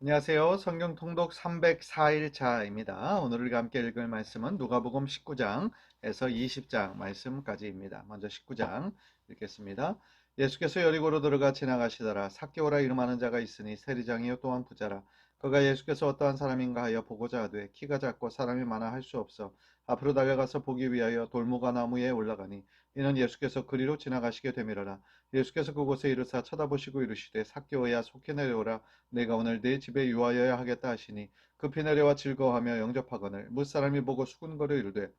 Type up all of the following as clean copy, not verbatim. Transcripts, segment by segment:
안녕하세요. 성경 통독 304일차입니다. 오늘 우리가 함께 읽을 말씀은 누가복음 19장에서 20장 말씀까지입니다. 먼저 19장 읽겠습니다. 예수께서 여리고로 들어가 지나가시더라. 삭개오라 이름하는 자가 있으니 세리장이요 또한 부자라. 그가 예수께서 어떠한 사람인가 하여 보고자 하되 키가 작고 사람이 많아 할 수 없어 앞으로 달려가서 보기 위하여 돌무가 나무에 올라가니 이는 예수께서 그리로 지나가시게 되밀어라. 예수께서 그곳에 이르사 쳐다보시고 이르시되 삭개오야 속히 내려오라. 내가 오늘 네 집에 유하여야 하겠다 하시니 급히 내려와 즐거워하며 영접하거늘 뭇사람이 보고 수군거려 이르되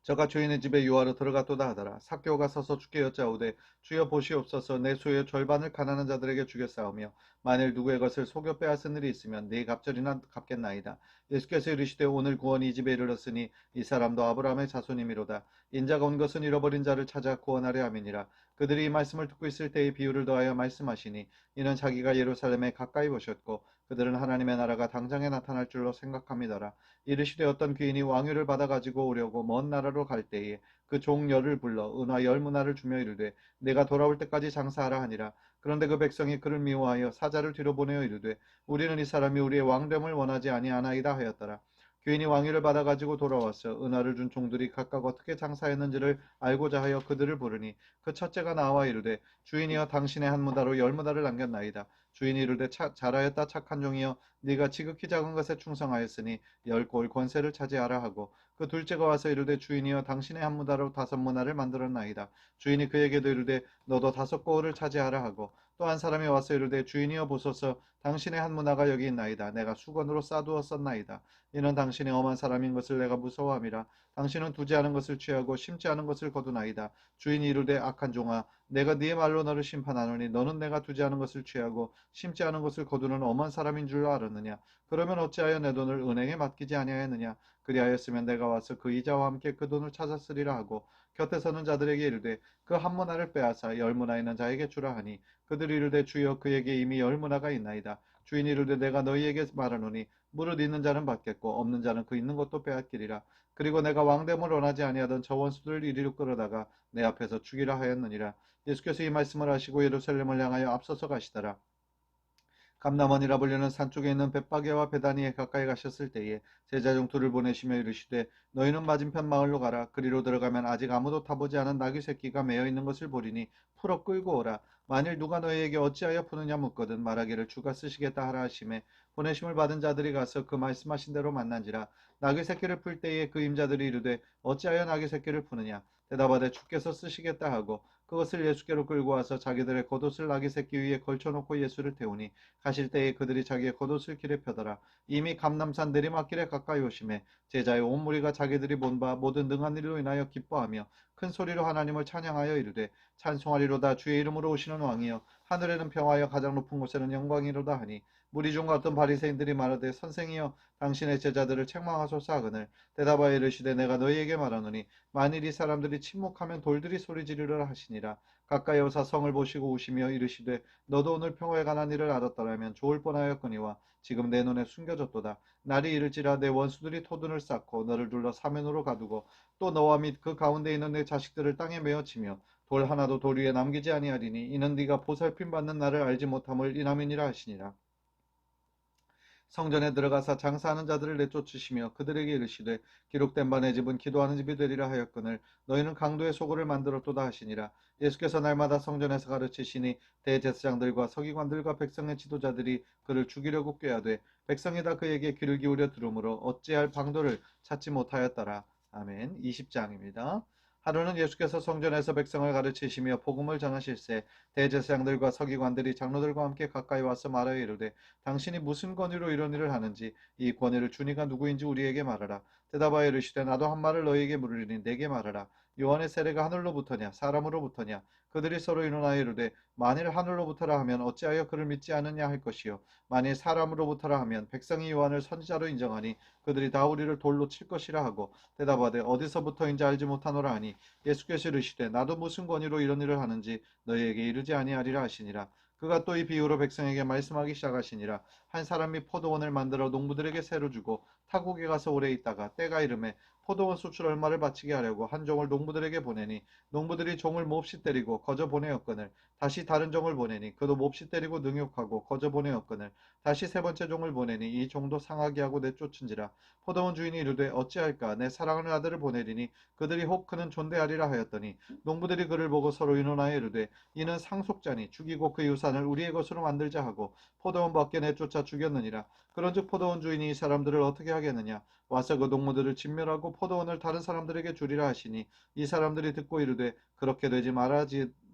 저가 주인의 집에 유하러 들어갔도다 하더라. 삭개오가 서서 주께 여짜오되 주여 보시옵소서 내 소유의 절반을 가난한 자들에게 주겠사오며 만일 누구의 것을 속여 빼앗은 일이 있으면 네 갑절이나 갚겠나이다. 예수께서 이르시되 오늘 구원이 이 집에 이르렀으니 이 사람도 아브라함의 자손이미로다. 인자가 온 것은 잃어버린 자를 찾아 구원하려 함이니라. 그들이 이 말씀을 듣고 있을 때의 비유를 더하여 말씀하시니 이는 자기가 예루살렘에 가까이 보셨고 그들은 하나님의 나라가 당장에 나타날 줄로 생각합니다라. 이르시되 어떤 귀인이 왕위를 받아 가지고 오려고 먼 나라로 갈 때에 그 종 열을 불러 은화 열 문화를 주며 이르되 내가 돌아올 때까지 장사하라 하니라. 그런데 그 백성이 그를 미워하여 사자를 뒤로 보내어 이르되 우리는 이 사람이 우리의 왕됨을 원하지 아니하나이다 하였더라. 귀인이 왕위를 받아 가지고 돌아와서 은화를 준 종들이 각각 어떻게 장사했는지를 알고자 하여 그들을 부르니 그 첫째가 나와 이르되 주인이여 당신의 한 무다로 열 무다를 남겼나이다. 주인이 이르되 잘하였다 착한 종이여 네가 지극히 작은 것에 충성하였으니 열 골 권세를 차지하라 하고 그 둘째가 와서 이르되 주인이여 당신의 한 무다로 다섯 문화를 만들었나이다. 주인이 그에게도 이르되 너도 다섯 고을을 차지하라 하고 또 한 사람이 와서 이르되 주인이여 보소서 당신의 한 문화가 여기 있나이다. 내가 수건으로 싸두었었나이다. 이는 당신의 엄한 사람인 것을 내가 무서워함이라. 당신은 두지 않은 것을 취하고 심지 않은 것을 거두나이다. 주인이 이르되 악한 종아 내가 네 말로 너를 심판하노니 너는 내가 두지 않은 것을 취하고 심지 않은 것을 거두는 엄한 사람인 줄 알았느냐. 그러면 어찌하여 내 돈을 은행에 맡기지 아니하였느냐. 그리하였으면 내가 와서 그 이자와 함께 그 돈을 찾았으리라 하고 곁에 서는 자들에게 이르되 그 한 문화를 빼앗아 열 문화 있는 자에게 주라 하니 그들이 이르되 주여 그에게 이미 열 문화가 있나이다. 주인이 이르되 내가 너희에게 말하노니 무릇 있는 자는 받겠고 없는 자는 그 있는 것도 빼앗기리라. 그리고 내가 왕됨을 원하지 아니하던 저 원수들을 이리로 끌어다가 내 앞에서 죽이라 하였느니라. 예수께서 이 말씀을 하시고 예루살렘을 향하여 앞서서 가시더라. 감남원이라 불리는 산 쪽에 있는 벳바게와 베다니에 가까이 가셨을 때에 제자 중 둘을 보내시며 이르시되 너희는 맞은편 마을로 가라. 그리로 들어가면 아직 아무도 타보지 않은 나귀 새끼가 매어 있는 것을 보리니 풀어 끌고 오라. 만일 누가 너희에게 어찌하여 푸느냐 묻거든 말하기를 주가 쓰시겠다 하라 하심에 보내심을 받은 자들이 가서 그 말씀하신 대로 만난지라. 나귀 새끼를 풀 때에 그 임자들이 이르되 어찌하여 나귀 새끼를 푸느냐. 대답하되 주께서 쓰시겠다 하고 그것을 예수께로 끌고 와서 자기들의 겉옷을 나귀 새끼 위에 걸쳐놓고 예수를 태우니 가실 때에 그들이 자기의 겉옷을 길에 펴더라. 이미 감남산 내리막길에 가까이 오심에 제자의 온 무리가 자기들이 본 바 모든 능한 일로 인하여 기뻐하며 큰 소리로 하나님을 찬양하여 이르되 찬송하리로다 주의 이름으로 오시는 왕이여 하늘에는 평화여 가장 높은 곳에는 영광이로다 하니 무리 중 어떤 바리새인들이 말하되 선생이여 당신의 제자들을 책망하소서 하거늘 대답하여 이르시되 내가 너희에게 말하노니 만일 이 사람들이 침묵하면 돌들이 소리 지르라 하시니라. 가까이 오사 성을 보시고 우시며 이르시되 너도 오늘 평화에 관한 일을 알았더라면 좋을 뻔하였거니와 지금 내 눈에 숨겨졌도다. 날이 이를지라 내 원수들이 토둔을 쌓고 너를 둘러 사면으로 가두고 또 너와 및 그 가운데 있는 내 자식들을 땅에 메어치며 돌 하나도 돌 위에 남기지 아니하리니 이는 네가 보살핌 받는 날을 알지 못함을 인함이니라 하시니라. 성전에 들어가사 장사하는 자들을 내쫓으시며 그들에게 이르시되 기록된 바 내 집은 기도하는 집이 되리라 하였거늘 너희는 강도의 소굴을 만들었도다 하시니라. 예수께서 날마다 성전에서 가르치시니 대제사장들과 서기관들과 백성의 지도자들이 그를 죽이려고 꾀하되 백성이 다 그에게 귀를 기울여 들으므로 어찌할 방도를 찾지 못하였더라. 아멘. 20장입니다. 하루는 예수께서 성전에서 백성을 가르치시며 복음을 전하실세 대제사장들과 서기관들이 장로들과 함께 가까이 와서 말하여 이르되 당신이 무슨 권위로 이런 일을 하는지 이 권위를 주니가 누구인지 우리에게 말하라. 대답하여 이르시되 나도 한 말을 너희에게 물으리니 내게 말하라. 요한의 세례가 하늘로부터냐 사람으로부터냐. 그들이 서로 의논하여 이르되 만일 하늘로부터라 하면 어찌하여 그를 믿지 않느냐 할 것이요 만일 사람으로부터라 하면 백성이 요한을 선지자로 인정하니 그들이 다 우리를 돌로 칠 것이라 하고 대답하되 어디서부터인지 알지 못하노라 하니 예수께서 이르시되 나도 무슨 권위로 이런 일을 하는지 너희에게 이르지 아니하리라 하시니라. 그가 또 이 비유로 백성에게 말씀하기 시작하시니라. 한 사람이 포도원을 만들어 농부들에게 새로 주고 타국에 가서 오래 있다가 때가 이름에 포도원 수출 얼마를 바치게 하려고 한 종을 농부들에게 보내니 농부들이 종을 몹시 때리고 거저 보내었거늘 다시 다른 종을 보내니 그도 몹시 때리고 능욕하고 거저 보내었거늘 다시 세 번째 종을 보내니 이 종도 상하게 하고 내쫓은지라. 포도원 주인이 이르되 어찌할까 내 사랑하는 아들을 보내리니 그들이 혹 그는 존대하리라 하였더니 농부들이 그를 보고 서로 의논하여 이르되 이는 상속자니 죽이고 그 유산을 우리의 것으로 만들자 하고 포도원 밖에 내쫓아 죽였느니라. 그런즉 포도원 주인이 이 사람들을 어떻게 하겠느냐. 와서 그 동무들을 진멸하고 포도원을 다른 사람들에게 주리라 하시니 이 사람들이 듣고 이르되 그렇게 되지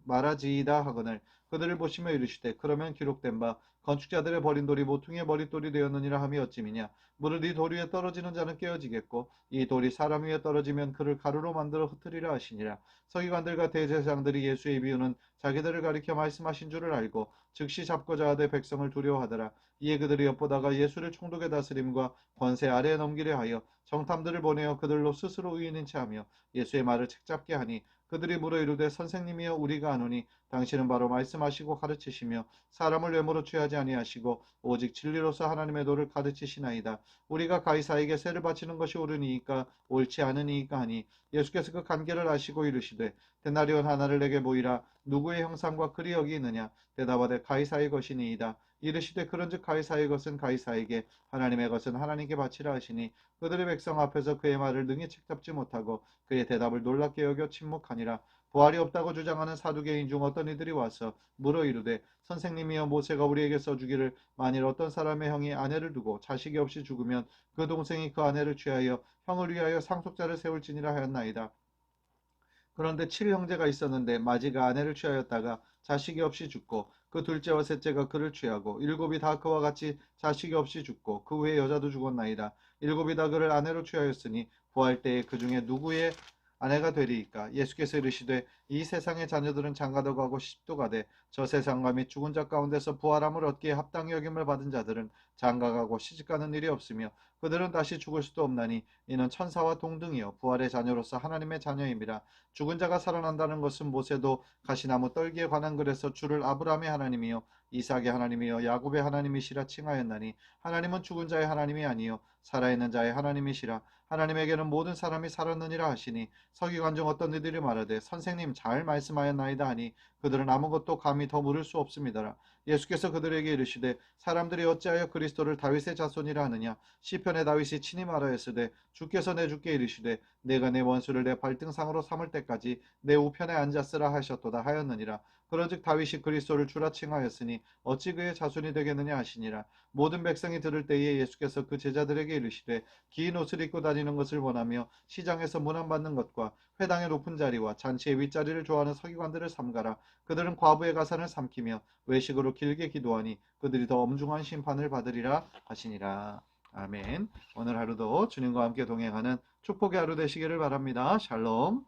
말아지이다 하거늘 그들을 보시며 이르시되 그러면 기록된 바 건축자들의 버린 돌이 모퉁이의 머릿돌이 되었느니라 함이 어찌미냐. 무릇 이 돌 위에 떨어지는 자는 깨어지겠고 이 돌이 사람 위에 떨어지면 그를 가루로 만들어 흩으리라 하시니라. 서기관들과 대제사장들이 예수의 비유는 자기들을 가리켜 말씀하신 줄을 알고 즉시 잡고자 하되 백성을 두려워하더라. 이에 그들이 엿보다가 예수를 총독의 다스림과 권세 아래에 넘기려 하여 정탐들을 보내어 그들로 스스로 의인인 체하며 예수의 말을 책잡게 하니 그들이 물어 이르되 선생님이여 우리가 아노니 당신은 바로 말씀하시고 가르치시며 사람을 외모로 취하지 아니하시고 오직 진리로서 하나님의 도를 가르치시나이다. 우리가 가이사에게 세를 바치는 것이 옳으니이까 옳지 않으니이까 하니 예수께서 그 관계를 아시고 이르시되 데나리온 하나를 내게 보이라. 누구의 형상과 글이 여기 있느냐. 대답하되 가이사의 것이니이다. 이르시되 그런즉 가이사의 것은 가이사에게 하나님의 것은 하나님께 바치라 하시니 그들의 백성 앞에서 그의 말을 능히 책잡지 못하고 그의 대답을 놀랍게 여겨 침묵하니라. 부활이 없다고 주장하는 사두개인 중 어떤 이들이 와서 물어 이르되 선생님이여 모세가 우리에게 써주기를 만일 어떤 사람의 형이 아내를 두고 자식이 없이 죽으면 그 동생이 그 아내를 취하여 형을 위하여 상속자를 세울지니라 하였나이다. 그런데 7형제가 있었는데 마지가 아내를 취하였다가 자식이 없이 죽고 그 둘째와 셋째가 그를 취하고 일곱이 다 그와 같이 자식이 없이 죽고 그 후에 여자도 죽었나이다. 일곱이 다 그를 아내로 취하였으니 부활 때에 그 중에 누구의 아내가 되리이까. 예수께서 이르시되 이 세상의 자녀들은 장가도 가고 시집도 가되 저 세상과 및 죽은 자 가운데서 부활함을 얻기에 합당히 여김을 받은 자들은 장가가고 시집가는 일이 없으며 그들은 다시 죽을 수도 없나니 이는 천사와 동등이요 부활의 자녀로서 하나님의 자녀임이라. 죽은 자가 살아난다는 것은 모세도 가시나무 떨기에 관한 글에서 주를 아브라함의 하나님이요 이삭의 하나님이요 야곱의 하나님이시라 칭하였나니 하나님은 죽은 자의 하나님이 아니요 살아있는 자의 하나님이시라. 하나님에게는 모든 사람이 살았느니라 하시니 서기관 중 어떤 이들이 말하되 선생님 잘 말씀하였나이다 하니 그들은 아무것도 감히 더 물을 수 없습니다라. 예수께서 그들에게 이르시되 사람들이 어찌하여 그리스도를 다윗의 자손이라 하느냐. 시편에 다윗이 친히 말하였으되 주께서 내 주께 이르시되 내가 내 원수를 내 발등상으로 삼을 때까지 내 우편에 앉았으라 하셨도다 하였느니라. 그런즉 다윗이 그리스도를 주라 칭하였으니 어찌 그의 자손이 되겠느냐 하시니라. 모든 백성이 들을 때에 예수께서 그 제자들에게 이르시되 긴 옷을 입고 다니는 것을 원하며 시장에서 문안받는 것과 회당의 높은 자리와 잔치의 윗자리를 좋아하는 서기관들을 삼가라. 그들은 과부의 가산을 삼키며 외식으로 길게 기도하니 그들이 더 엄중한 심판을 받으리라 하시니라. 아멘. 오늘 하루도 주님과 함께 동행하는 축복의 하루 되시기를 바랍니다. 샬롬.